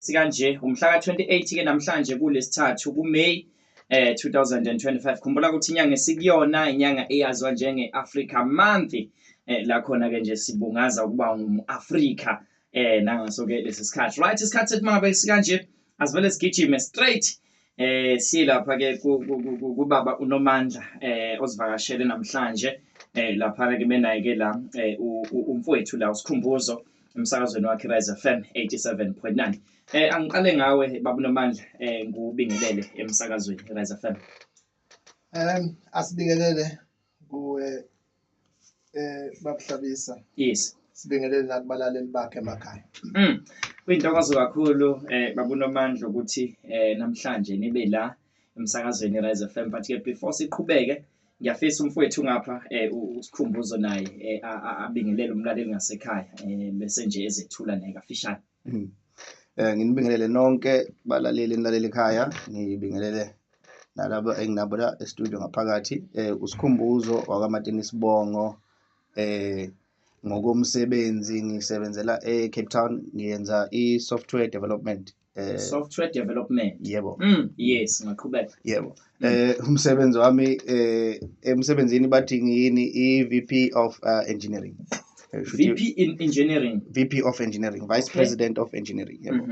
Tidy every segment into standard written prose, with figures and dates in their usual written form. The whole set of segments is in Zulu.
Sikanje umhla ka-28 ke namhlanje kulesithathu kuMay 2025. Khumbula ukuthi inyanga esikuyona inyanga eyaziwa njenge-Africa Month, la khona ke nje sibungaza ukuba umAfrika nangaso ke lesi sikhathi. Right, isikhathi sethu mangabe sikanje asivele sigijime straight siye lapha ke kubaba uNomandla osivakashele namhlanje lapha ke benaye ke la umfowethu la uSikhumbuzo emsakazweni wakhe Rise FM 87.9. Angiqale ngawe baba uNomandla ngubingelele emsakazweni Rise FM. Asibingelele kuwe babuhlabisa. Yes. Sibingelele nakubalaleli bakhe emakhaya. Kuyintokozo kakhulu baba uNomandla ukuthi namhlanje nibe la emsakazweni Rise FM, but ke before siqhubeke ngiyafisa umfowethu ngapha uSikhumbuzo naye abingelele umlaleli ngasekhaya bese nje ezethula naye kafishane. Nginibingelele nonke balaleli nilaleli ekhaya, ngibingelele nalabo enginabo la e-studio ngaphakathi. uSikhumbuzo wakwaMatini Sibongo, ngokomsebenzi ngisebenzela eCape Town, ngiyenza i-software development. Software development. Yebo. Yes, ngaqhubeka. Yebo. Umsebenzi wami emsebenzini bathi ngiyini i-VP of engineering. VP in engineering. VP of engineering, Vice President of engineering. Yebo.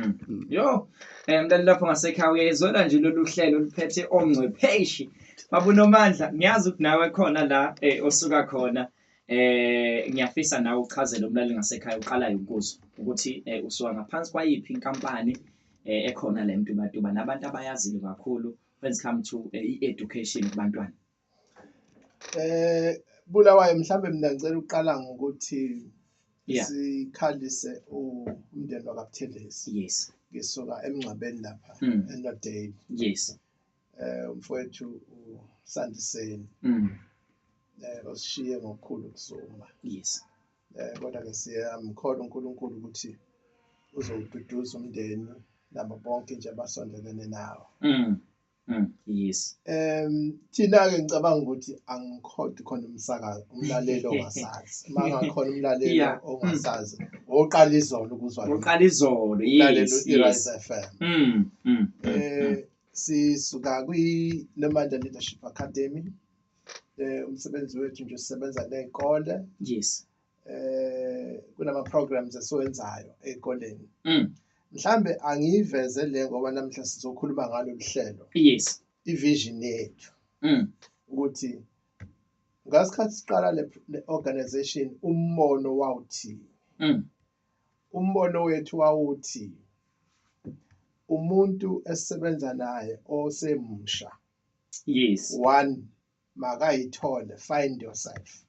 Yo, mntana lapho ngasekhaya uyayizona nje lolu hlelo luphethe ongcwepheshi. Baba uNomandla, ngiyazi ukuthi nawe khona la osuka khona. Ngiyafisa nawe uchazele umlaleli ngasekhaya uqalayo ukuzo ukuthi usuka ngaphansi kwayiphi inkampani ekhona le Mtuba nabantu abayazile kakhulu when it come to education kubantwana. Bulawayo mhlambe mina ngicela uqala ngokuthi sikhalise umndeni wakwaButhelezi. Yes. Ngisuka emngcwabeni lapha eNodale. Yes. Umfowethu uSandiseni. Osishiye ngokukhulu ukuzuma. Yes. Kodwa ke siyamkholwa uNkulunkulu ukuthi uzowududuza umndeni nabo bonke nje abasondelene nawo. Yes. Thina ke ngicabanga ukuthi angikhothi khona umsakazo umlaleli ongasazi. Mangakhona umlaleli ongasazi oqala izolo ukuzwa. Oqala izolo. Yes. Rise FM. Sisuka kwi-Nomandla Leadership Academy. Umsebenzi wethu nje sisebenza nezikole. Yes. Kunama programs esiwenzayo ezikoleni. Mhlambe angiveze le ngoba namhla sizokhuluma ngalo lihlelo. Yes. I-vision yethu. Ukuthi ngasikhathi siqala le organization umbono wawuthi. Umbono wethu wawuthi umuntu esebenza naye osemusha. Yes. One, makayithole, find yourself.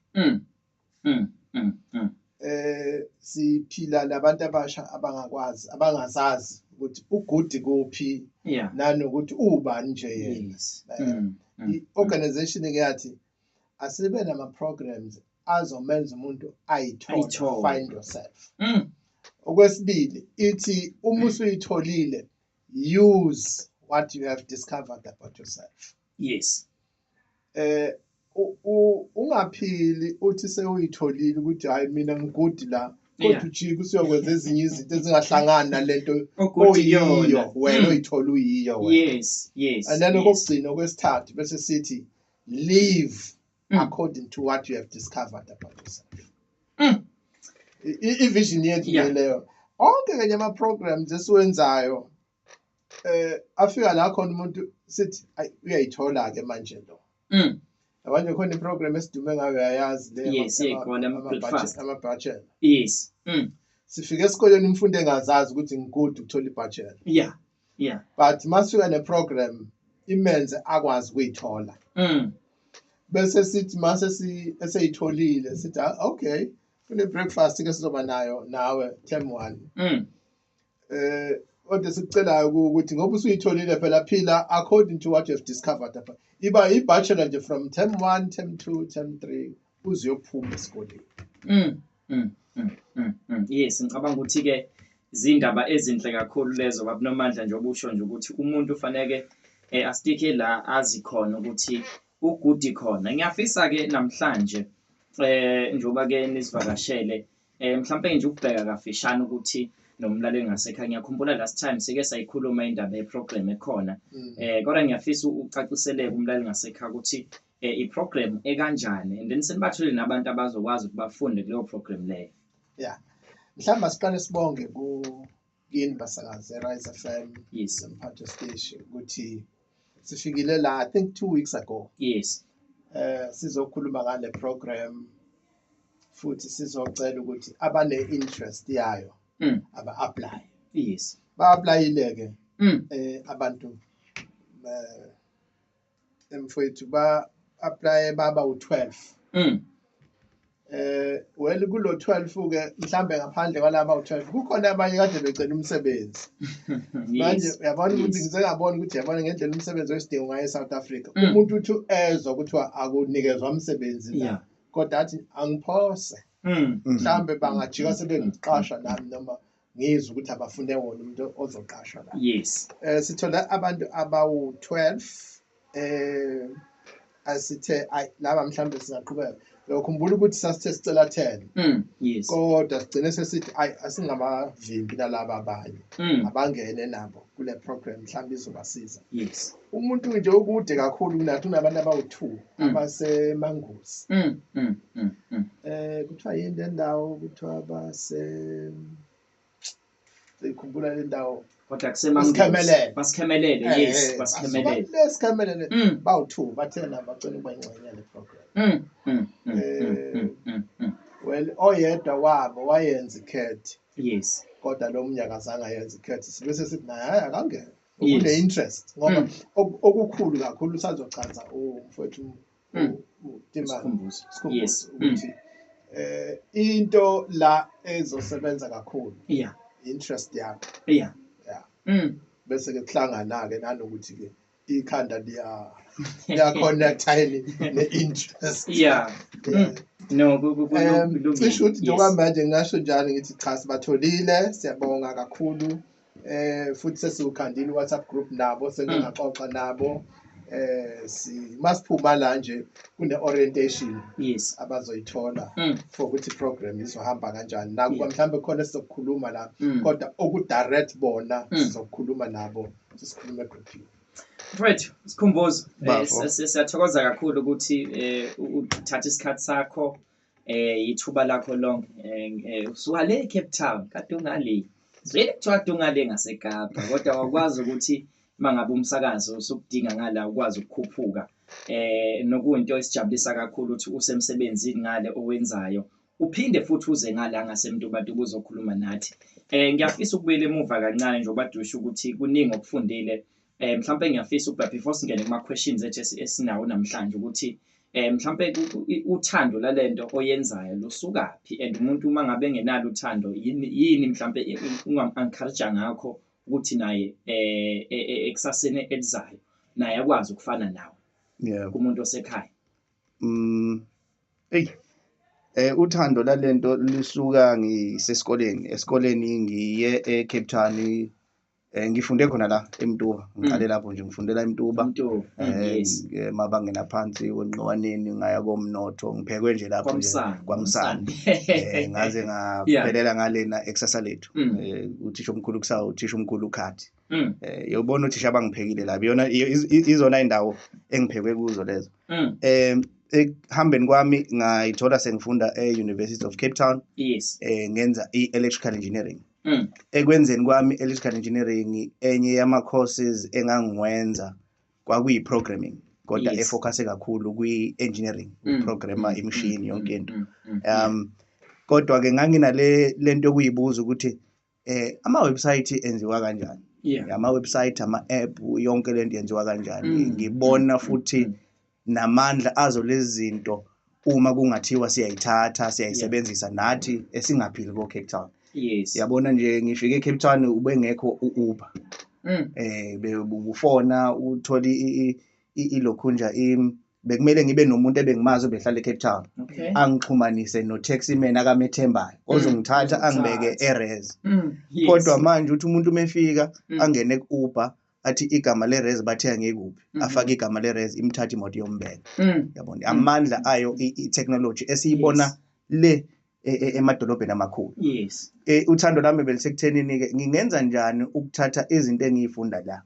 Siphila labantu abasha abangazazi ukuthi ugudi kuphi nanokuthi ubani nje yena. I-organization yathi asibe nama programs azomenza umuntu ayithole, find yourself. Okwesibili ithi uma usuyitholile, use what you have discovered about yourself. Yes. Ungaphili uthi sewuyitholile ukuthi hayi mina ngigudi la kodwa ujike usiyokwenza ezinye izinto ezingahlangani nalento oyiyo wena oyithola uyiyo wena. Yes. And then okugcina okwesithathu bese sithi live according to what you have discovered about yourself. I-vision yethu leyo onke kanye ama programs esiwenzayo afika la khona umuntu sithi uyayithola ke manje lo. Abanye khona iprogram esidume ngayo yayazi le. Yes, ikhona ama-bachelor. Yes. Sifike esikoleni umfundi engazazi ukuthi ngigudi ukuthola i-bachelor. Yeah. But masifika neprogram imenze akwazi ukuyithola. Bese sithi mase eseyitholile sithi okay, kune breakfast ke sizoba nayo nawe term 1. Kodwa sikucelayo ukuthi ngoba usuyitholile phela phila according to what you have discovered apha. Iba i-bachelor nje from term 1, term 2, term 3 uzophuma esikoleni. Yes, ngicabanga ukuthi ke izindaba ezinhle kakhulu lezo baba Nomandla nje obusho nje ukuthi umuntu ufanele asitike la azi khona ukuthi ugudi khona. Ngiyafisa ke namhlanje njoba ke nisivakashele mhlawumbe nje ukubheka kafishane ukuthi nomlaleli ngasekhaya. Ngiyakhumbula last time sike sayikhuluma indaba yeprogram ekhona. Kodwa ngiyafisa ucaciseleke umlaleli ngasekhaya ukuthi iprogram ekanjani and then senibathole nabantu abazokwazi ukuthi bafunde kuleyo program leyo. Yeah. Mhlawumbe siqale sibonge kuyini basakaze Rise FM Mphato Station ukuthi sifikile la I think 2 weeks ago. Yes. Sizokhuluma ngale program futhi sizocela ukuthi abane interest yayo aba apply. Yes. Ba applyile ke abantu mfowethu ba apply baba u12. Well kulo 12 ke mhlambe ngaphandle kwalaba u12 kukhona abanye kade becela umsebenzi. Manje uyabona ukuthi ngizengabona ukuthi yabona ngendlela umsebenzi wesidingo ngaye eSouth Africa. Umuntu uthi ezwa ukuthi akunikezwa umsebenzi la. Kodwa athi angiphose. Mhlambe bangajika sebengiqasha nami noma ngizwe ukuthi abafunde wona umuntu ozoqashwa la. Yes. Sithola abantu abawu12 asithe laba mhlambe singaqhubeka. Ukhumbula ukuthi sasithe sicela 10. Yes. Kodwa sigcine sesithi asingamavimbi nalaba abanye. Abangene nabo kule program mhlambe izobasiza. Yes. Umuntu nje okude kakhulu kunathi unabantu abawu2 abasemangusi. Kuthiwa yini le ndawo kuthiwa ikhumbula le ndawo kodwa kusemangusi basikhemelele. Yes, basikhemelele. Lesikhemelele bawu2 bathena bacela ukuyingxenye le program. Well oyedwa wabo wayenza ikhethi. Yes. Kodwa lo mnyaka azange ayenze ikhethi sibese sithi naye akangene. Une interest ngoba okukhulu kakhulu sazochaza umfowethu uTimani Yes. ukuthi into la ezosebenza kakhulu. Yeah. Interest yakho. Yeah. Bese ke kuhlangana ke nanokuthi ke ikhanda liya connect ne interest. Yeah. No cishe ukuthi njengamanje ngingasho njalo ngithi cha sibatholile siyabonga kakhulu futhi sesiwukhandile WhatsApp group nabo sengingaxoxa nabo masiphuma la nje kune orientation yes abazoyithola for ukuthi program izohamba kanjani nakuba mhlambe khona sizokukhuluma la kodwa okudirect bona sizokukhuluma nabo sisikhulume group. Right, Sikhumbuzo, siyathokoza kakhulu ukuthi uthatha isikhathi sakho ithuba lakho lonke usuhale eCape Town kade ungale zvele kuthiwa kade ungale ngaseKapa kodwa wakwazi ukuthi mangabe umsakazo usukudinga ngala ukwazi ukukhuphuka nokuyinto esijabulisa kakhulu ukuthi usemsebenzini ngale owenzayo uphinde futhi uze ngala ngasemuntu bantu kuzokhuluma nathi. Ngiyafisa ukubuyela emuva kancane njengoba dusha ukuthi kuningi okufundile. Mhlambe ngiyafisa ukuba before singene kuma questions ethu esinawo namhlanje ukuthi mhlambe uthando lalento oyenzayo lusukapi and umuntu uma ngabe engenalo uthando yini mhlambe ungam-encourage ngakho ukuthi naye ekusaseni elizayo naye akwazi ukufana nawe kumuntu osekhaya. Uthando lalento lisuka esikoleni ngiye eCape Town ngifunde khona la eMtuba ngiqale lapho nje ngifundela eMtuba mabangena phansi wenqwaneni ngaya komnotho ngiphekwe nje lapho nje kwaMsana ngaze ngaphelela ngalena exercise lethu uthisha omkhulu kusawo uthisha omkhulu ukhathi yobona uthisha abangiphekile la biyona izona indawo engiphekwe kuzo lezo ehambeni kwami ngayithola sengifunda e-University of Cape Town ngenza i-electrical engineering. Ekwenzeni kwami electrical engineering enye yama courses engangiwenza kwakuyi programming kodwa efocus kakhulu kwi engineering programmer imachine yonke into kodwa ke nganginale lento yokuyibuza ukuthi ama website enziwa kanjani ama website ama app yonke lento yenziwa kanjani ngibona futhi namandla azo lezi zinto uma kungathiwa siyayithatha siyayisebenzisa nathi esingaphili ko Cape Town. Yes. Yabona nje ngifike eCape Town ubengekho uUber. Befona utholi ilokhunja bekumele ngibe nomuntu ebengimazi obehlala eCape Town. Angixhumanise no taxi man akamethembayo ozongithatha angibeke eRes. Kodwa manje uthi umuntu umefika angene kuUber athi igama leRes bathe angekuphi afake igama leRes imthatha imoto yombeka. Yabona amandla ayo itechnology esiyibona le emadolobheni amakhulu. Yes. Uthando lami belisekuthenini ke ngingenza njani ukuthatha izinto engiyifunda la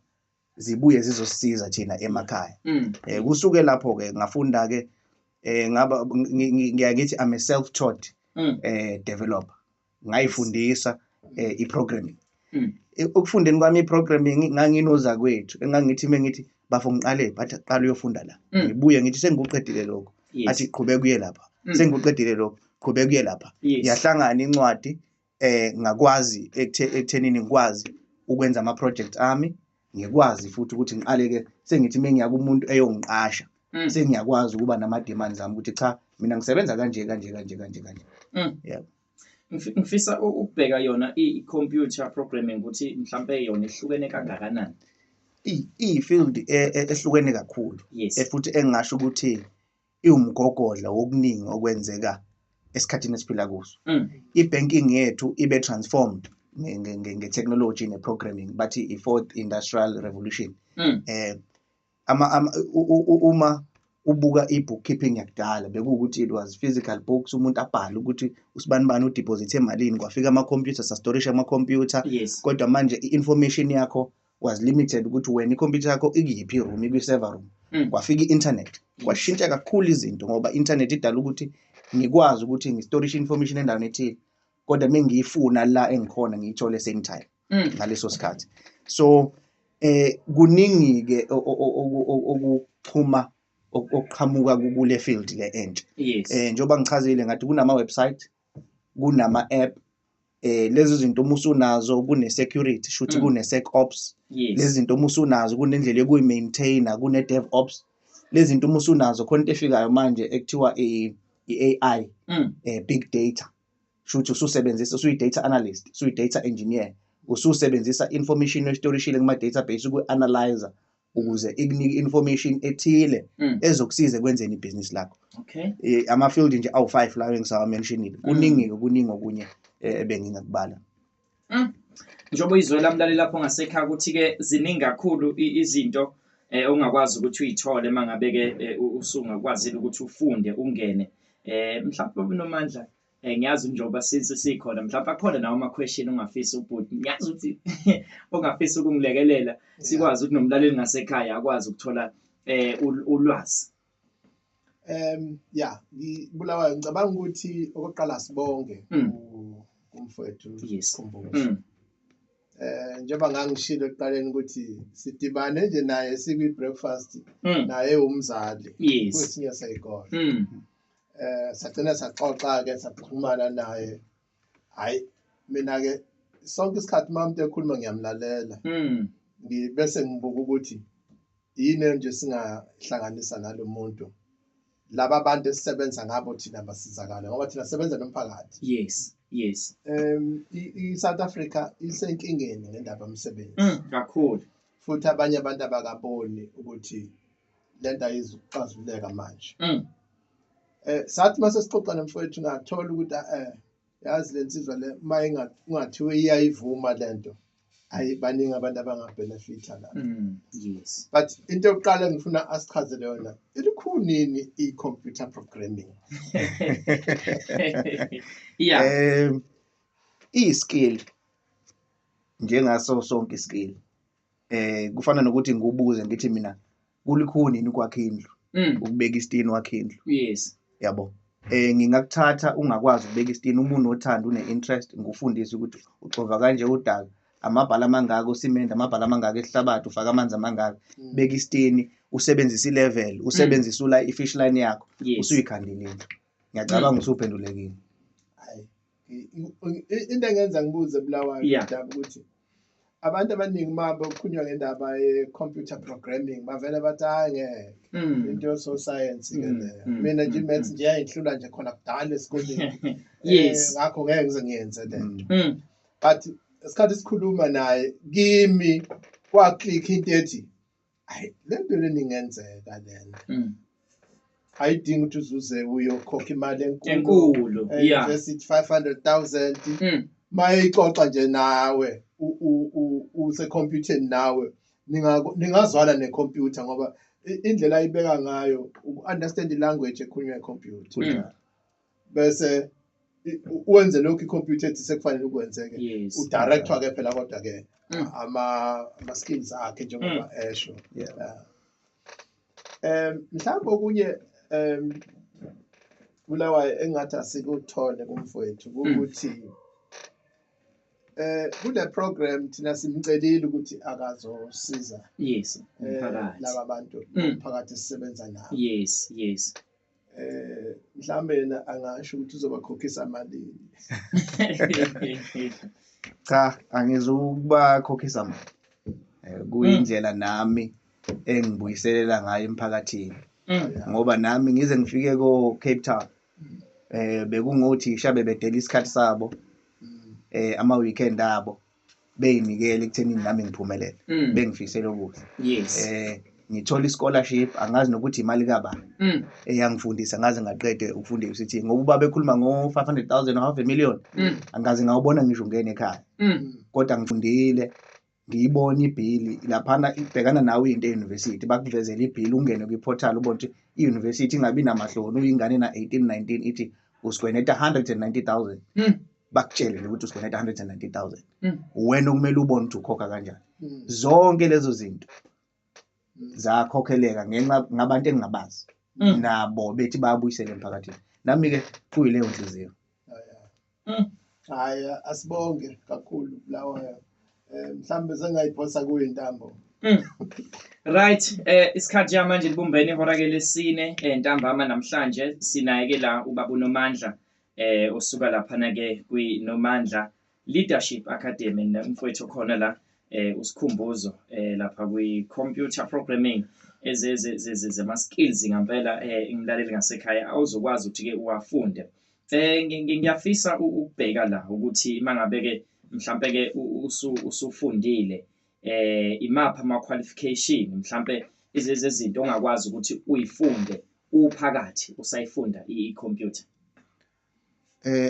zibuye zizosisiza thina emakhaya. Kusuke lapho ke ngafunda ke ngaba ngiyakithi I'm a self-taught developer. Ngayifundisa i-programming. Ukufundeni kwami i-programming nganginoza kwethu engangithi mengithi bafo ngiqale bathi qala uyofunda la. Ngibuye ngithi sengikuqedile lokho. Athi qhubeka kuye lapha. Sengikuqedile lokho. Qhubeka kuye lapha. Yahlangana incwadi ngakwazi ekuthenini ngikwazi ukwenza ama project ami. Ngikwazi futhi ukuthi ngiqale ke sengithi mengiya kumuntu eyongiqasha sengiyakwazi ukuba nama demands ami ukuthi cha mina ngisebenza kanje. Yeah. Ngifisa ukubheka yona i-computer programming ukuthi mhlambe yona ehlukene kangakanani. I-field ehlukene kakhulu futhi engisho ukuthi iwumgogodla wokuningi okwenzeka esikhathini esiphila kuso. I-banking yethu ibe transformed nge-technology ne-programming bathi i-fourth industrial revolution. Uma ubuka i-bookkeeping yakudala bekuwukuthi it was physical books umuntu abhale ukuthi usibani udeposit emalini kwafika ama-computer sastorisha ama-computer kodwa manje i-information yakho was limited ukuthi wena i-computer yakho ikuyiphi room ikwi-server room kwafika i-internet kwashintsha kakhulu izinto ngoba internet idala ukuthi ngikwazi ukuthi ngistorishe information endaweni ethile kodwa mengiyifuna la engikhona ngiyithole same time ngaleso sikhathi. So kuningi ke okuxhuma okuqhamuka kule field le entsha. Njengoba ngichazile ngathi kunama website kunama app lezi zinto umusunazo kune security shuthi kune SecOps. Lezi zinto umusunazo kunendlela yokuyi-maintainer kune DevOps. Lezi zinto umusunazo khona into efikayo manje ekuthiwa i-AI big data shuthi ususebenzisa usuyi-data analyst usuyi-data engineer ususebenzisa information oyistorishile kuma database uku-analyzer ukuze ikunike information ethile ezokusiza ekwenzeni ibhizinisi lakho. Ama-field nje awu-5 lawo engisawamentionile kuningi okunye ebengingakubala. Njengoba uyizwela mlaleli lapho ngasekhaya ukuthi-ke ziningi kakhulu izinto ongakwazi ukuthi uyithole mangabe-ke usungakwazile ukuthi ufunde ungene. Mhlawumbe uNomandla ngiyazi njengoba sikhona mhlawumbe akhona nawo ama-question ongafisa ubhuti ngiyazi ukuthi ongafisa ukungilekelela sikwazi ukuthi nomlaleli ngasekhaya akwazi ukuthola ulwazi. Bulawayo ngicabanga ukuthi okokuqala sibonge kumfowethu Khumbuzo. Njengoba ngangishilo ekuqaleni ukuthi sidibane nje naye sikwi-breakfast naye umzali kwesinye seyikole. Sagcina saxoxa-ke saxhumana naye. Hayi mina-ke sonke isikhathi uma umuntu ekhuluma ngiyamlalela bese ngibuka ukuthi yini nje singahlanganisa nalo muntu laba bantu esisebenza ngabo thina basizakala ngoba thina sebenza nomphakathi. I-South Africa isenkingeni ngendaba yomsebenzi kakhulu futhi abanye abantu abakaboni ukuthi lento ayizukuxazululeka manje. Sathi mase sixoxa nomfowethu ngathola ukuthi yazi lensizwa le ungathiwe iyayivuma lento ayibaningi abantu abangabenefita la. But into yokuqala ngifuna asichazele yona ilikhunini i-computer programming. I-skill njengaso sonke iskill kufana nokuthi ngibuze ngithi mina kulikhunini ukwakha indlu ukubeka istini wakhe indlu. Yabo ngingakuthatha ungakwazi ukubeka istini umuntu othanda une-interest ngufundise ukuthi uxova kanje udaka amabhala amangaka usimende amabhala amangaka esihlabathi ufaka amanzi amangaka beka istini usebenzisa i-level usebenzisa i-fish line yakho usuyikhandile indlu. Ngiyacabanga usuphendulekile. Into engenza ngibuze Bulawayo indaba ukuthi abantu abaningi mabo kukhulunywa ngendaba ye-computer programming bavele bathi ngeke into yo-science ke leyo mina nje maths nje yayihlula nje khona kudala esikoleni. Ngakho ngeke ngize ngiyenze lento. But isikhathi sikhuluma naye kimi kwa-click into ethi hayi lento leni ingenzeka lena. Ayidingi ukuthi uzuze uyokhokha imali enkulu esithi 500,000 mayixoxa nje nawe usekhompyutheni nawe ningazwana necomputer ngoba indlela ayibeka ngayo uku-understand i-language ekhulunywa ecomputer bese wenze lokhu icomputer ethi sekufanele ukwenzeke Yes. udirector ke phela kodwa ke ama skills akhe njengoba esho mhlawumbe okunye Bulawayo engathi asikuthole kumfowethu ukuthi kule program thina simcelile ukuthi akazosiza Yes, umphakathi. laba bantu umphakathi sisebenza nabo. Yes. Mhlawumbe yena angasho ukuthi uzobakhokhisa malini. Cha, angizukubakhokhisa mali. Kuyindlela nami engibuyiselela ngayo emphakathini. Ngoba nami ngize ngifike ko Cape Town. Bekungothisha bebedela isikhathi sabo. Ama weekend abo beyinikele ekuthenini nami ngiphumelele. Bengifisela ukuthi. Yes. Ngithola scholarship angazi nokuthi imali kabani. Eyangifundisa ngaze ngaqede ukufunda UCT ngoba babekhuluma ngo 500,000 or half a million. Angazi ngawubona ngisho ngene ekhaya. Kodwa ngifundile ngiyibona ibhili laphana ibhekana nawe into euniversity bakuvezela ibhili ungene kwiportal ubona ukuthi iuniversity ingabi namahloni uyingane na 18 19 ithi usigweneta 190,000 bakutshele ukuthi usigweneta 190,000 wena kumele ubone ukuthi ukhokha kanjani zonke lezo zinto zakhokheleka ngenxa ngabantu engingabazi nabo bethi bayabuyisela emphakathini nami ke kuyileyo nhliziyo Haya asibonge kakhulu Bulawayo. Mhlambe sengayiphosa kuyintambo. Right, isikhathi manje libumbene ihora ke lesine ntambama namhlanje sinaye ke la ubaba uNomandla osuka lapha na ke kwiNomandla Leadership Academy umfowethu khona la usikhumbuzo lapha kwi-computer programming ezema skills ngempela ngilaleli ngasekhaya awuzokwazi ukuthi ke uwafunde. Ngiyafisa ukubheka la ukuthi mangabe ke mhlambe ke usufundile imapha ama qualification mhlambe izinto ongakwazi ukuthi uyifunde uphakathi usayifunda i-computer.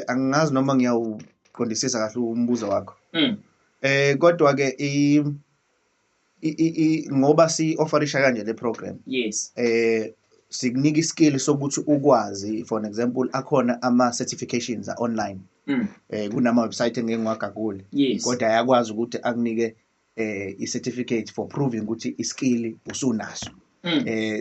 Angazi noma ngiyawuqondisisa kahle umbuzo wakho. Kodwa ke ngoba si offerisha kanje le program. Yes. Sikunika iskill sokuthi ukwazi for example akhona ama certifications online. Kunama website engengwaka kule. Kodwa ayakwazi ukuthi akunike i-certificate for proving ukuthi iskill usunaso.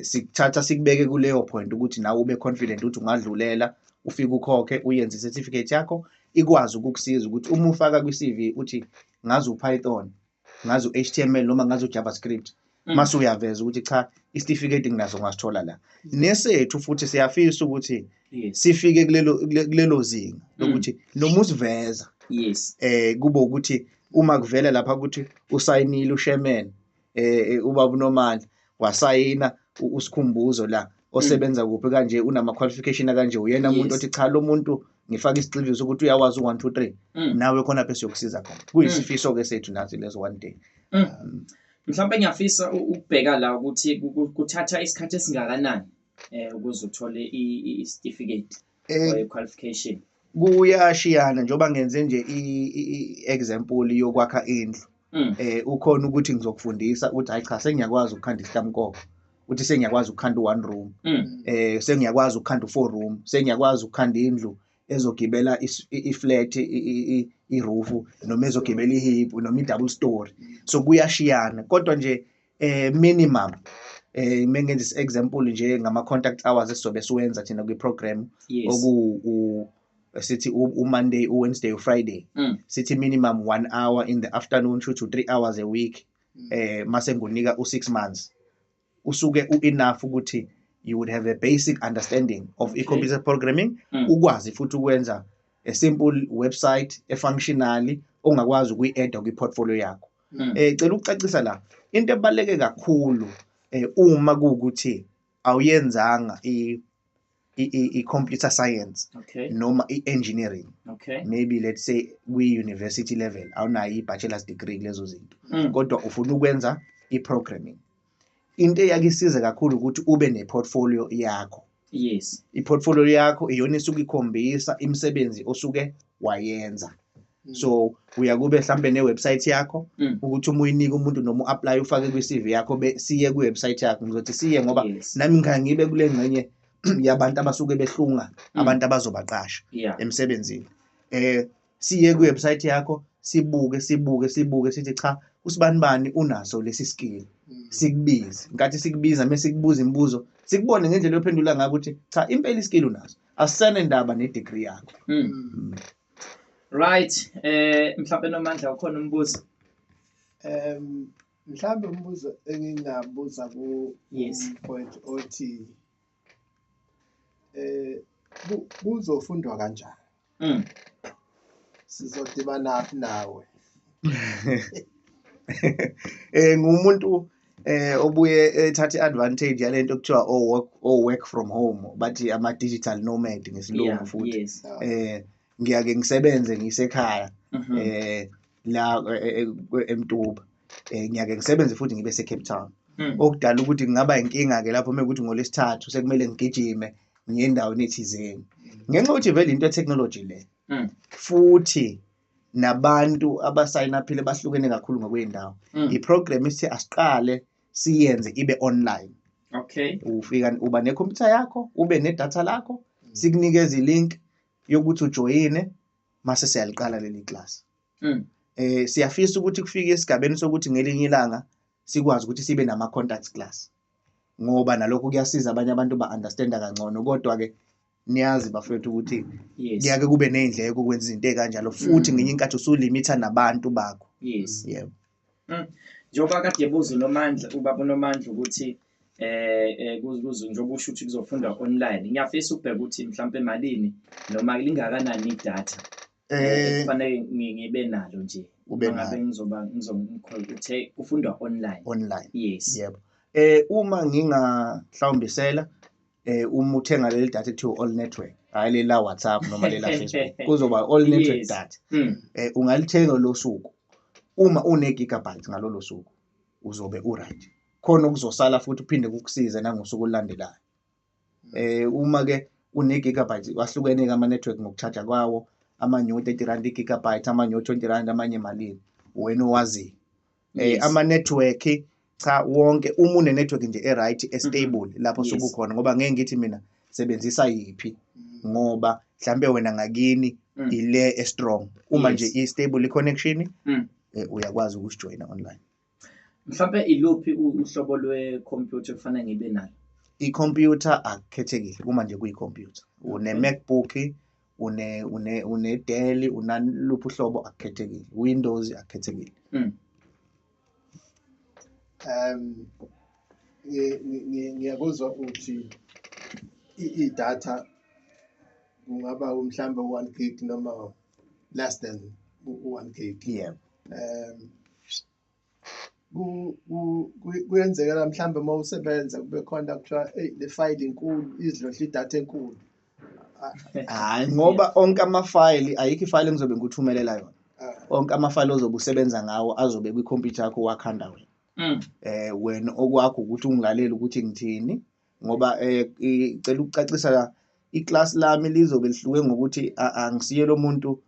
Sikuthatha sikubeke kuleyo point ukuthi nawe ube confident ukuthi ungadlulela ufike ukhokhe uyenze certificate yakho ikwazi ukukusiza ukuthi uma ufaka kwi-CV uthi ngazi uPython ngazi uHTML noma ngazi uJavaScript mase uyaveza ukuthi cha i-certificate nginaso ngasithola la nesethu futhi siyafisa ukuthi sifike kulelo zinga lokuthi noma usiveza kube ukuthi uma kuvela lapha ukuthi usayinile uSherman ubaba uNomandla wasayina usikhumbuzo la osebenza kuphi kanje unama qualification kanje uyena umuntu othi cha lo muntu ngifaka isixhiviso ukuthi uyawazi u1 2 3 nawe khona bese yokusiza khona kuyisifiso ke sethu nathi lezo one day. Mhlawumbe ngiyafisa ukubheka la ukuthi kuthatha isikhathi esingakanani ukuze uthole i-certificate or qualification. Kuyashiyana njoba ngenze nje i-example yokwakha indlu. Ukhona ukuthi ngizokufundisa ukuthi hayi cha sengiyakwazi ukukhanda isitamkoko uthi sengiyakwazi ukukhanda u1 room sengiyakwazi ukukhanda u4 room sengiyakwazi ukukhanda indlu ezogibela i-flat i-roof noma ezogibela ihip noma i-double story so kuyashiyana kodwa nje minimum mengenza example nje ngama contact hours esizobe siwenza thina kwi-program oku sithi uMonday uWednesday uFriday sithi minimum 1 hour in the afternoon 2 to 3 hours a week mase ngunika u6 months usuke enough ukuthi you would have a basic understanding of computer programming ukwazi futhi ukwenza a simple website functionally ongakwazi ukuyi-add kwi-portfolio yakho. Cela ukucacisa la into ebaleke kakhulu uma kuukuthi awuyenzanga i-computer science noma i-engineering maybe let's say kwi-university level awunayo i-bachelor's degree kulezo zinto kodwa ufuna ukwenza i-programming into eyakisiza kakhulu ukuthi ube ne-portfolio yakho. I-portfolio yakho iyona isuke ikhombisa imisebenzi osuke wayenza so uyakube mhlambe ne-website yakho ukuthi uma uyinika umuntu noma u-apply ufake kwi-CV yakho siye kwi-website yakho ngizothi siye ngoba nami ngibe kule ngxenye yabantu abasuke behlunga abantu abazobaqasha Yeah. emsebenzini. Siye ku-website yakho sibuke sithi cha usibanibani unaso lesi skill. Sikubize nkathi sikubiza mase sikubuza imibuzo sikubone ngendlela yophendula ngayo ukuthi cha impela iskill unaso asisane ndaba ne-degree yakho. Right, mhlawumbe Nomandla ukhona umbuzo? Mhlawumbe umbuzo engingabuza Yes. point othi kuzofundwa kanjani? Sizodibana naphi nawe? Ngumuntu obuye ethathe advantage yalento okuthiwa work from home bathi ama digital nomad ngesilungu futhi. Yes. Ngiyake ngisebenze ngisekhaya la eMtuba. Ngiyake ngisebenze futhi ngibe seCape Town. Okudala ukuthi kungaba inkinga ke lapho mekuthi ngolesithathu sekumele ngigijime ngiye endaweni ethizeni. Ngenxa ukuthi vele into technology le. Futhi nabantu abasayina phile bahlukene kakhulu ngokweindawo. I-program ithi asiqale siyenze ibe online. Okay. Ufika uba necomputer yakho, ube nedata lakho, sikunikeza ilink yokuthi ujoyine mase siyaliqala leli class. Siyafisa ukuthi kufike esigabeni sokuthi ngelinye ilanga sikwazi ukuthi sibe nama contacts class. Ngoba nalokho kuyasiza abanye abantu ba-understanda kangcono kodwa ke niyazi bafethu ukuthi kuyake kube nezindleko ukwenza izinto ekanjalo futhi ngenye inkathi usulimita nabantu bakho. Yes. Yebo. Njoba kade yabuza Nomandla ubaba Nomandla ukuthi njoba usho ukuthi kuzofundwa online. Ngiyafisa ukubheka ukuthi mhlawumbe emalini noma lingakanani idatha kufanele ngibe nalo nje ngabe ngizokuthe kufundwa online. Yes. Yebo. Uma ngingahlawumbisela uma uthenga leli data ekuthiwa all network hayi lela WhatsApp noma lela Facebook kuzoba all network data. Ungalithenga losuku uma une gigabyte ngalolo suku uzobe right. Khona ukuzosala futhi uphinde kukusize nangosuku olulandelayo. Uma ke une gigabyte wahlukene ama network ngokucharge kwawo amanye u30 gigabyte amanye u20 amanye malini wena owazi. Ama network cha wonke uma une network nje right stable lapho sokukhona ngoba ngeke ngithi mina sebenzisa yipi ngoba mhlambe wena ngakini ile strong uma nje i stable connection uyakwazi ukujoina online. Mhlawumbe iluphi uhlobo lwe-computer kufanele ngibe nalo? I-computer akukhethekile uma nje kuyi-computer. Une MacBook, une Dell, unaluphi uhlobo akukhethekile. Windows akukhethekile. Ngiyakuzwa ukuthi i-data kungaba mhlawumbe 1 gig noma less than 1 gig. Yeah. Kuyenzeka mhlawumbe uma usebenza kube khona kuthiwa le file inkulu izidlodla idatha enkulu. Hayi ngoba onke ama-file ayikho i-file engizobe ngikuthumelela yona. Onke ama-file ozobe usebenza ngawo azobe kwi-computer yakho wakhanda wena. Wena okwakho ukuthi ungilalele ukuthi ngithini ngoba icela ukucacisa la i-class lami lizobe lihluke ngokuthi angisiye lo muntu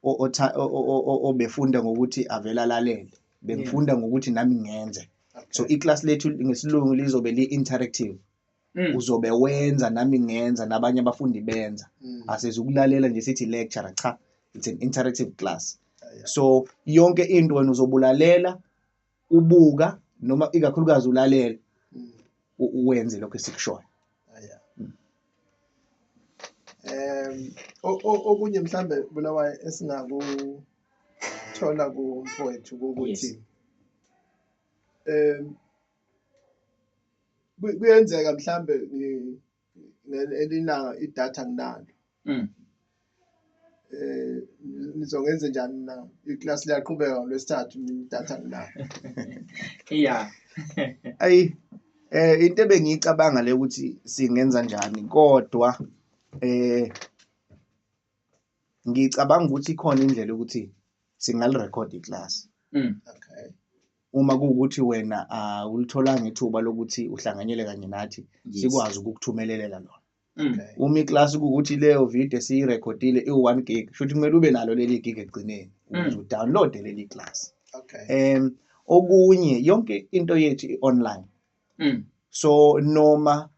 obefunda ngokuthi avela lalele. Bengifunda ngokuthi nami ngenze. So i-class lethu ngesilungu lizobe li-interactive. Uzobe wenza nami ngenza nabanye abafundi benza. Asezukulalela nje sithi lecture cha, it's an interactive class. So yonke into wena uzobulalela ubuka noma ikakhulukazi ulalela uwenze lokho esikushoyo. Okunye mhlambe bulawayo esingakuthola kumfowethu ukuthi kuyenzeka mhlambe elinanga idatha nginalo. Nizongenza njani na iclass liyaqhubeka ngolwesithathu idatha nginalo. Yeah. Ayi into ebengiyicabanga le ukuthi singenza njani kodwa ngicabanga ukuthi ikhona indlela ukuthi singalirecord iclass. Okay. Uma kuwukuthi wena ulitholanga ithuba lokuthi uhlanganyele kanye nathi sikwazi ukukuthumelela lona. Uma iclass kuwukuthi leyo video siyirecordile i1 gig futhi kumele ube nalo leli gig egcineni ukuze udownload leli class. Okay. Okunye yonke into yethu online. So noma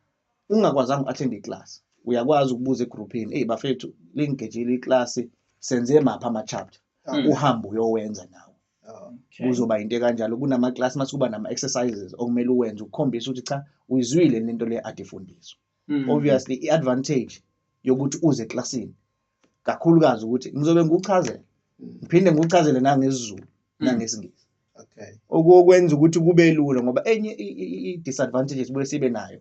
ungakwazanga uattend iclass uyakwazi ukubuza egroupini hey bafethu lingigejile iclass senze mapha ama chapter uhambe uyowenza nawo kuzoba into kanjalo kunama class mase kuba nama exercises okumele uwenze ukukhombisa ukuthi cha uyizwile lento le ade ifundiswa obviously iadvantage yokuthi uze eclassini kakhulukazi ukuthi ngizobe ngikuchazela ngiphinde ngikuchazele nangesizulu nangesingisi okwenza ukuthi kube lula ngoba enye i-disadvantages bese sibe nayo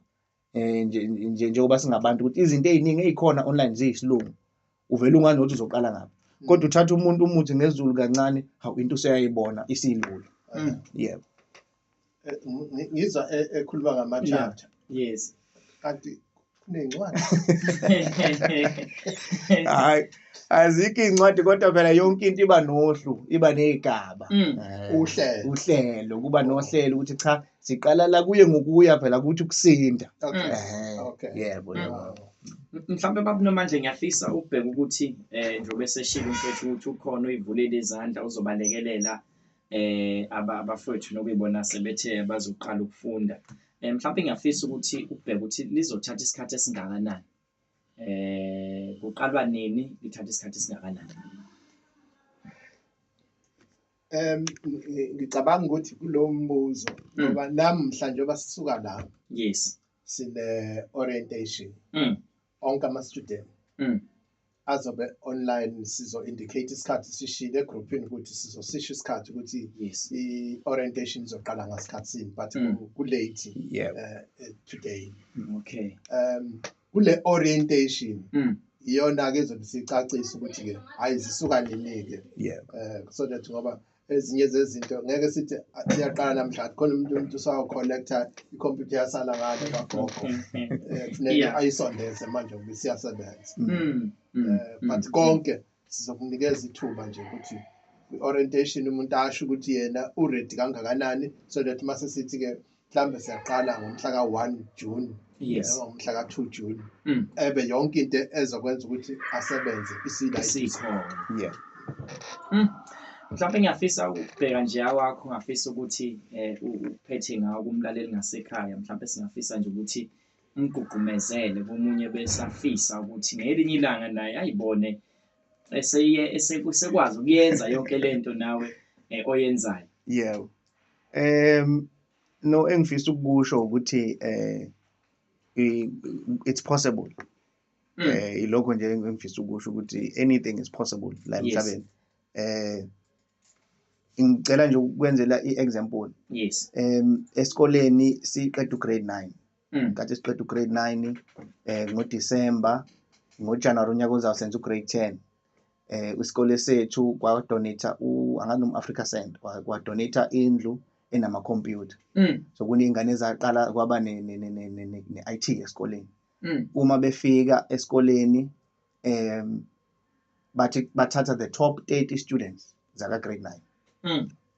njengoba singabantu ukuthi izinto eziningi ezikhona online ziyisilungu uvela unganothi uzoqala ngapha kodwa uthatha umuntu umuthi ngezulu kancane hawu into useyayibona isilula yebo ngizwa ekhuluma ngama chapter yes kanti kunencwadi hayi azikho incwadi kodwa phela yonke into iba nohlu iba nezigaba uhlelo kuba nohlelo ukuthi cha siqala la kuye ngokuya phela ukuthi ukusinda yebo mhlawumbe babunomandla ngiyafisa ukubheka ukuthi njengoba eseshilo mfethu ukuthi ukhona uyivulele izandla uzobalekelela abafowethu nokuyibona sebethe bazoqala ukufunda mhlawumbe ngiyafisa ukuthi ubheke ukuthi lizothatha isikhathi esingakanani kuqalwa nini lithatha isikhathi esingakanani ngicabanga ukuthi kulo mbuzo ngoba namhla njengoba sisuka la yes sine orientation onke ama student azobe online sizo indicate isikhathi sishile egroupini ukuthi sizosisho isikhathi ukuthi i-orientation izoqala ngasikhathi but ku-late today kule orientation iyona ke ezobe sicacisa ukuthi ke hayi zisuka nini ke so that ngoba ezinye zezinto ngeke sithi siyaqala namhlanje khona umuntu usawa connector i-computer yasala ngale kagogo kufanele ayisondeze manje ngoba siyasebenza but konke sizokunikeza ithuba nje ukuthi i-orientation umuntu asho ukuthi yena uready kangakanani so that mase sithi ke mhlambe siyaqala ngomhla ka1 June ngomhla ka2 June ebe yonke into ezokwenza ukuthi asebenze isikhona mhlawumbe ngiyafisa ukubheka nje awakho ngafisa ukuthi uphethe ngawo kumlaleli ngasekhaya mhlawumbe singafisa nje ukuthi umgqugqumezele komunye besafisa ukuthi ngelinye ilanga naye ayibone esekwazi ukuyenza yonke lento nawe oyenzayo yebo no engifisa ukusho ukuthi it's possible ilokho nje engifisa ukusho ukuthi anything is possible la emhlabeni ngicela nje ukwenzela iexample esikoleni siqeda ugrade 9 kathi siqeda ugrade 9 ngoDecember ngoJanuary unyaka ozayo senza ugrade 10 isikole sethu kwadonate angani umAfrica Center kwadonate indlu enama computer so kuningane ezaqala kwaba ne IT esikoleni uma befika esikoleni bathi bathatha the top 30 students zaka grade 9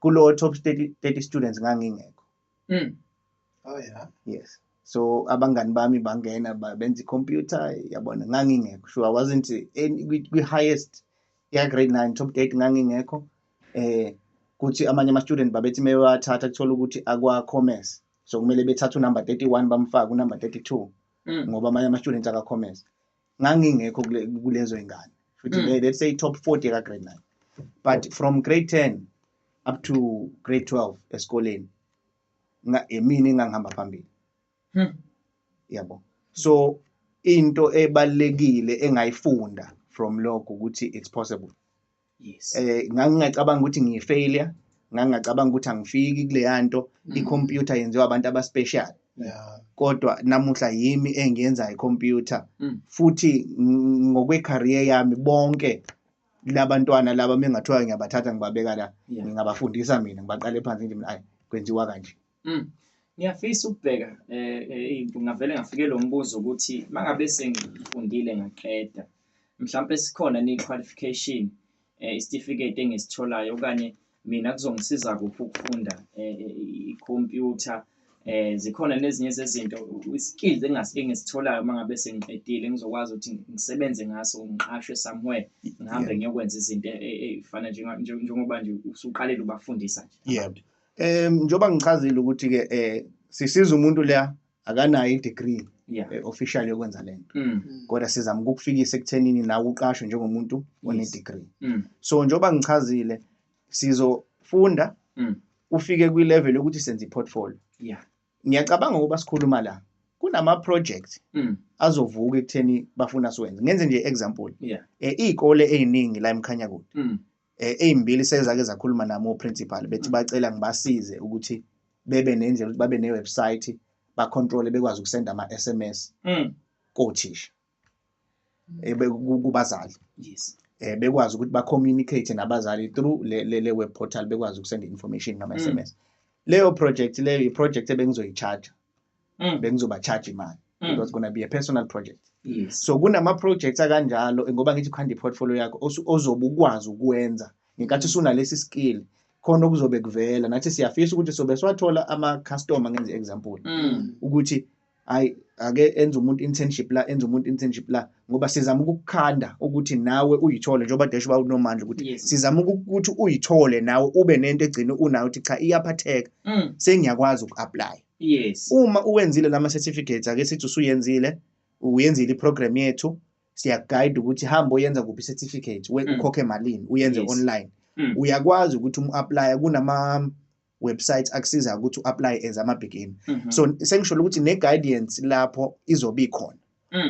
kulo top 30 students ngangingekho yes so abangani bami bangena benza icomputer yabona ngangingekho sure I wasn't we highest ya grade 9 top 8 ngangingekho kuthi amanye ama student babethi mewathatha kuthola ukuthi akwa commerce so kumele bethatha unumber 31 bamfaka unumber 32 ngoba amanye ama students aka commerce ngangingekho kulezo ingane futhi let's say top 40 ka grade 9 but from grade 10 up to grade 12 esikoleni emini ngangihamba phambili yabo so into ebalekile engayifunda from lokho ukuthi it's possible ngangingacabanga ukuthi ngiyifailure ngangingacabanga ukuthi angifiki kule yanto icomputer yenziwa abantu abaspecial kodwa namuhla yimi engiyenza icomputer futhi ngokwe career yami bonke labantwana laba mengathiwa ngiyabathatha ngibabeka la ngingabafundisa mina ngibaqale phansi nje mina kwenziwa kanje ngiyafisa ukubheka ngavele ngafike lo mbuzo ukuthi mangabe sengifundile ngaqeda mhlawumbe sikhona ne-qualification isitifiketi engisitholayo okanye mina kuzongisiza kuphi ukufunda i-computer zikhona nezinye zezinto skills engisitholayo mangabe sengiqedile ngizokwazi ukuthi ngisebenze ngaso ngiqashwe somewhere ngihambe ngiyokwenza izinto ezifana njengoba nje usuqalele ubafundisa nje njoba ngichazile ukuthi ke sisiza umuntu la akanayo i-degree Yeah. official yokwenza lento Mm. kodwa sizama ukukufikisa ekuthenini nawe uqashwe njengomuntu one-degree. Mm. So njengoba ngichazile sizofunda ufike kwi-level yokuthi senze i-portfolio. Yeah. Ngiyacabanga ukuba sikhuluma la kunama-project azovuka ekutheni bafuna siwenze. Ngenze nje example. Yeah. Iy'kole ey'ningi la eMkhanya kude ey'mbili sezake zakhuluma nami o-principal bethi bacela ngibasize ukuthi bebe nendlela ukuthi babe ne-website bacontrole bekwazi ukusenda ama-SMS kothisha kubazali. Yes. Bekwazi ukuthi ba-communicate nabazali through le web portal bekwazi ukusenda information ngama-SMS. Leyo project leyo i-project ebengizoyi-charge bengizoba-charge imali. It was gonna be a personal project. Yes. So kunama-projects akanjalo ngoba ngithi ukhanda i-portfolio yakho ozobe ukwazi ukwenza ngenkathi usunalesi skill khona okuzobe kuvela nathi siyafisa ukuthi sobe siwathola ama-customer ngenze example ukuthi ake enze umuntu internship la ngoba sizama ukukukhanda ukuthi nawe uyithole njengoba dash bawunomandla ukuthi sizama ukuthi uyithole nawe ube nento egcina unayo ukuthi cha iyaphatheka sengiyakwazi uku-apply. Yes. Uma uwenzile lama certificates ake sithi usuyenzile uyenzile iprogram yethu siyaguide ukuthi hamba uyenza kuphi certificate ukhokhe malini uyenze online. Uyakwazi ukuthi umu-apply kunama websites akusiza ukuthi u-apply as ama-beginner. So sengisho ukuthi ne-guidance lapho izobe ikhona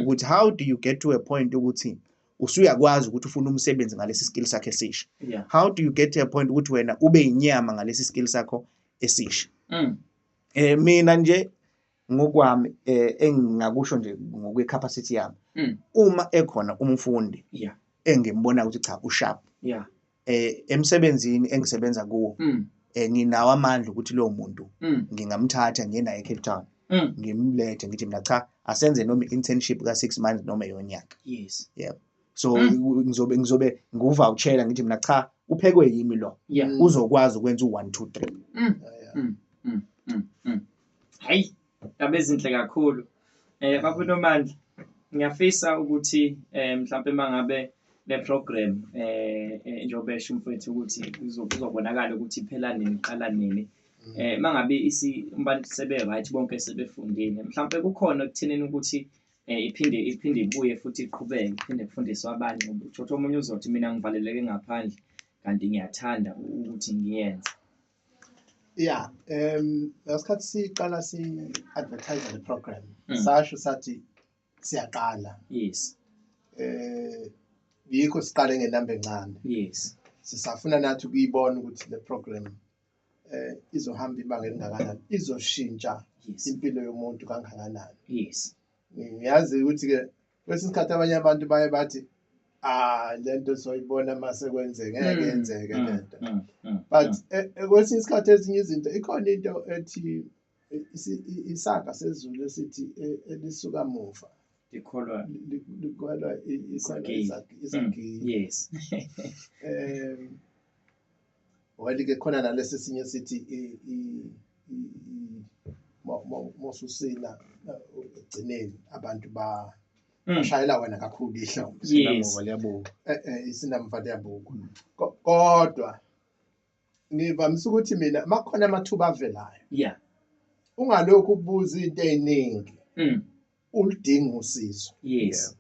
ukuthi how do you get to a point ukuthi usuyakwazi ukuthi ufune umsebenzi ngalesi skill sakhe esisha. How do you get to a point ukuthi wena ube inyama ngalesi skill sakho esisha. Mina nje ngokwami engingakusho nje ngokwe-capacity yami uma ekhona umfundi engimbona ukuthi cha usharp emsebenzini engisebenza kuwo nginawo amandla ukuthi lowo muntu ngingamthatha ngiye naye eCape Town ngimlethe ngithi mina cha asenze noma i-internship ka-6 months noma yonyaka. Yes. Yeah. So ngizobe nguvouchela ngithi mina cha uphekwe yimi lo uzokwazi ukwenza u1 2 3. Hayi abezinhle kakhulu. Baba uNomandla ngiyafisa ukuthi mhlawumbe mangabe le program njengoba esho mfowethu ukuthi kuzobonakala ukuthi iphela nini iqala nini. Mangabe umbani sebe right bonke sebefundile mhlawumbe kukhona ekuthenini ukuthi iphinde ibuye futhi iqhubeke iphinde kufundiswe abanye ukuthi omunye uzothi mina ngivaleleke ngaphandle kanti ngiyathanda ukuthi ngiyenze. Yeah, ngasikhathi siqala si-advertise le program sasho sathi siyaqala. Yes. Yikho siqale ngenamba encane. Yes. Sisafuna nathi ukuyibona ukuthi le program izohamba ibanga elingakanani, izoshintsha impilo yomuntu kangakanani. Yes. Ngiyazi ukuthi ke kwesinye isikhathi abanye abantu baye bathi lento soyibona mase kwenzeke ngeke yenzeke lento. But kwesinye isikhathi ezinye izinto ikhona into ethi isaga sezulu esithi elisuka muva likholwa izakhi. Yes. Walike khona nalesi sinye sithi mosusina ugcineni abantu bashayela wena kakhulu ihlombe sinamuva liyabuka isinamva liyabuka kodwa ngivamisa ukuthi mina makhona amathuba avelayo ungalokhu ubuza into eziningi ulidinga usizo. Yes.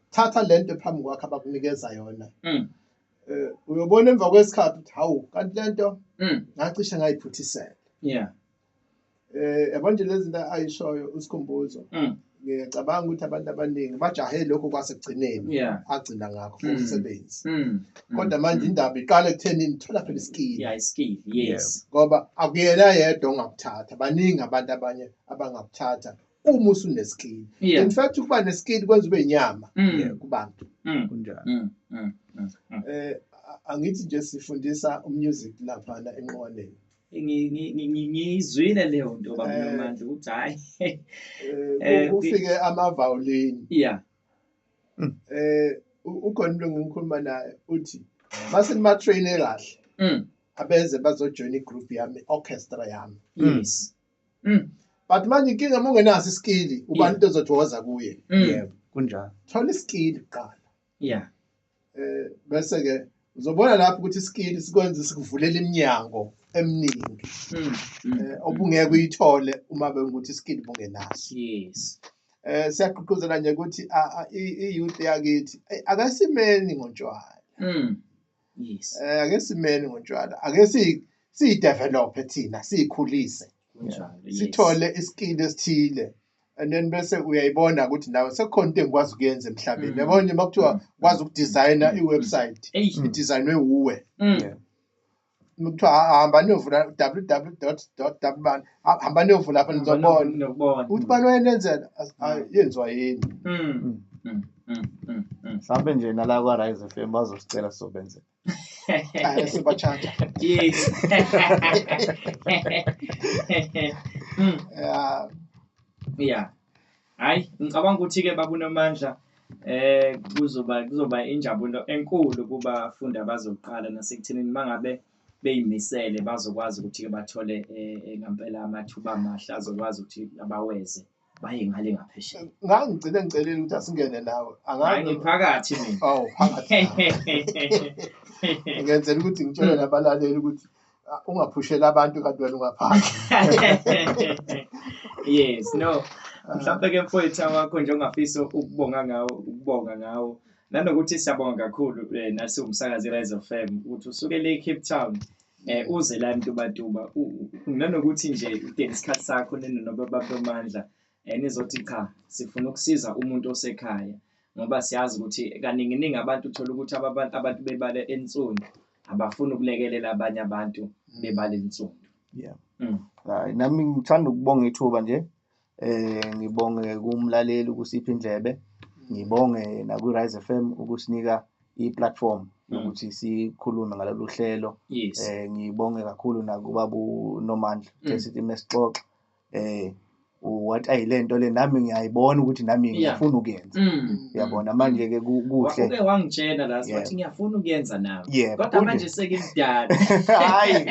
Thatha lento phambi kwakho abakunikeza yona uyobona emva kwesikhathi ukuthi hawu kanti lento ngacishe ngayiphuthisela. Yabona nje lezi zinto ayishoyo usikhumbuzo ngiyacabanga ukuthi abantu abaningi bajahe lokho kwasekugcineni agcina ngakho for umsebenzi kodwa manje indaba iqala ekuthenini thola phela iskill. Iskill. Yes. Ngoba akuyena yedwa ongakuthatha baningi abantu abanye abangakuthatha uma usuneskill. In fact ukuba neskill kwenza ube inyama kubantu kunjalo. Angithi nje sifundisa umusic lapha enqwaneni. Ngizwile leyo nto baba uNomandla ukuthi hayi ufike ama-violin. Ukhona umuntu ngikhuluma naye uthi mase nimatraine kahle abeze bazojoin igroup yami orchestra yami. Yes. But manje inkinga mongenazo iskill ubani into ozothokoza kuye. Yebo kunjalo. Thola iskill kuqala. Bese ke uzobona lapho ukuthi iskill sikwenza sikuvulela iminyango eminingi obungeke uyithole uma bengukuthi iskill bungenaso. Yes. Siyagqugquzela nje ukuthi i-youth yakithi akasimeni ngontshwala. Yes. Ake simeni ngontshwala. Ake siyidevelop thina, siyikhulise. Sithole iskill esithile. And then bese uyayibona ukuthi nawe sekukhona into engikwazi ukuyenza emhlabeni. Yabona nje makuthiwa kwazi ukudesigna i-website, idesignwe uwe. Kuthiwa hamba niyovula www.w hamba niyovula lapha nizobona ukuthi bani wayenenzela yenziwa yini. Mhlawumbe nje nala kwa Rise FM bazosicela sobenzela. Sibachacha. Yes. Yeah. Hayi, ngicabanga ukuthi ke babuNomandla kuzoba injabulo enkulu kuba abafundi abazoqala nasekuthenini mangabe beyimisele bazokwazi ukuthi ke bathole ngempela amathuba amahle azokwazi ukuthi abaweze baye ngale ngaphesheya. Ngangigcine ngicelile ukuthi asingene nawe. Hayi ngiphakathi mina. Oh, phakathi. Ngenzela ukuthi ngitshele nabalaleli ukuthi ungaphushela abantu kanti wena ungaphakathi. Yes, no. Mhlawumbe ke mfowethu wakho nje ungafisa ukubonga ngawo nanokuthi siyabonga kakhulu nasi umsakazi Rise FM ukuthi usuke le Cape Town uze la eMtubatuba nanokuthi nje udinga isikhathi sakho noBabuNomandla nizothi cha sifuna ukusiza umuntu osekhaya ngoba siyazi ukuthi kaningi abantu uthola ukuthi abantu bebale ensundu abafuna ukulekelela abanye abantu bebale ensundu. Yeah. Nami ngithanda ukubonga ithuba nje ngibonge kumlaleli ukusipha indlebe, ngibonge naku Rise FM ukusinika i-platform ukuthi sikhulume ngalolu hlelo. Ngibonge kakhulu nakuBabuNomandla sithi mesixoxa what ayilento le nami ngiyayibona ukuthi nami ngiyafuna ukuyenza. Uyabona manje ke kuhle. Uke wangitshela la sithi ngiyafuna ukuyenza nawe. Kodwa manje sekimdala. Hayi,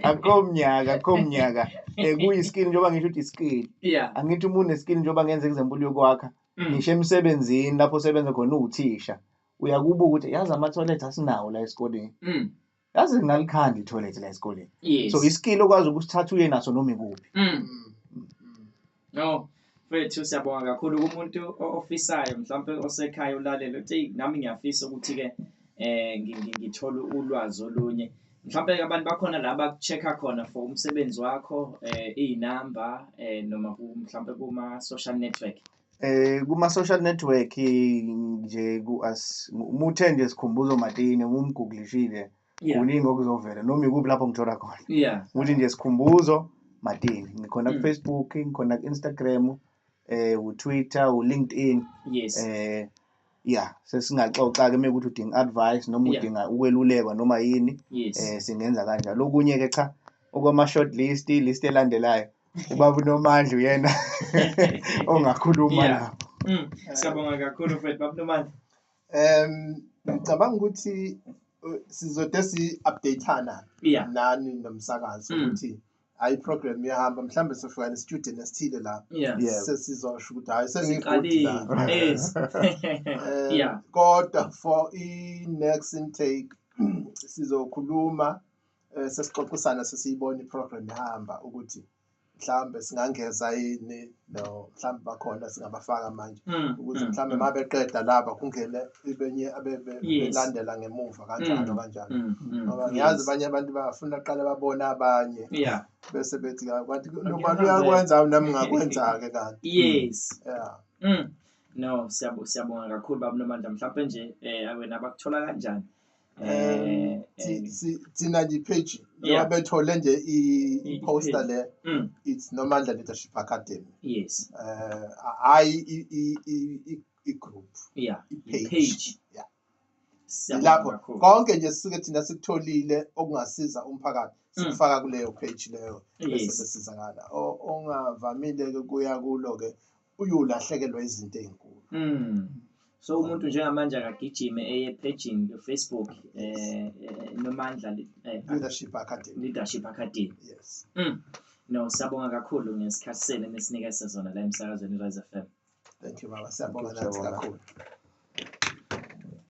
akomnyaka. Kuyiskill njengoba ngisho ukuthi iskill. Angithi umuntu neskill njengoba ngenza example yokwakha. Ngisho emsebenzini lapho usebenza khona uthisha. Uyakubuka ukuthi yazi ama-toilet asinawo la esikoleni. Yazi ngalikhanda i-toilet la esikoleni. So iskill okwazi ukusithatha uye naso noma ikuphi. No, mfethu siyabonga kakhulu kumuntu ofisayo mhlawumbe osekhaya ulalele uthi nami ngiyafisa ukuthi ke ngithola ulwazi olunye. Mhlawumbe abantu bakhona la bakuchecka khona for umsebenzi wakho inamba noma mhlawumbe kuma social network. Kuma social network nje umuthe nje Sikhumbuzo Matini umgooglishile kuningi okuzovela noma ikuphi lapho ngithola khona. Uthi nje Sikhumbuzo Matini ngikhona ku Facebook, ngikhona ku Instagram, uTwitter, uLinkedIn. Sesingaxoxa ke mekuthi udinga advice noma udinga ukwelulekwa noma yini singenza kanjalo. Okunye ke cha okwama shortlist list elandelayo uBabuNomandla uyena ongakhuluma nawo. Siyabonga kakhulu mfethu babuNomandla. Ngicabanga ukuthi sizode si-updateana nani nomsakazi ukuthi hayi program iyahamba mhlambe sofika ne-student esithile la sesizosho ukuthi hayi sengigudi la. Kodwa for i-next intake sizokhuluma sesixoxisana sesiyibona iprogram ihamba ukuthi mhlambe singangeza yini no mhlambe bakhona singabafaka manje ukuthi mhlambe mabeqeda laba kungene ibenye abelandela ngemuva kanjalo ngoba ngiyazi abanye abantu bafuna aqale babona abanye bese bethi kwathi noma uyakwenza nami ngakwenza ke kanti no siyabonga kakhulu babuNomandla mhlawumbe nje wena bakuthola kanjani thina nje page abethole nje i-poster le it's Nomandla Leadership Academy hayi i-group i-page lapho konke nje sisuke thina sikutholile okungasiza umphakathi sikufaka kuleyo page leyo bese besizakala ongavamile ke kuya kulo ke uyolahlekelwa izinto ezinkulu. So umuntu njengamanje akagijime eye paging ku Facebook Nomandla Leadership Academy. Yes. No siyabonga kakhulu ngesikhathi senu nesinikeze sona la emsakazweni Rise FM. Thank you baba, siyabonga kakhulu.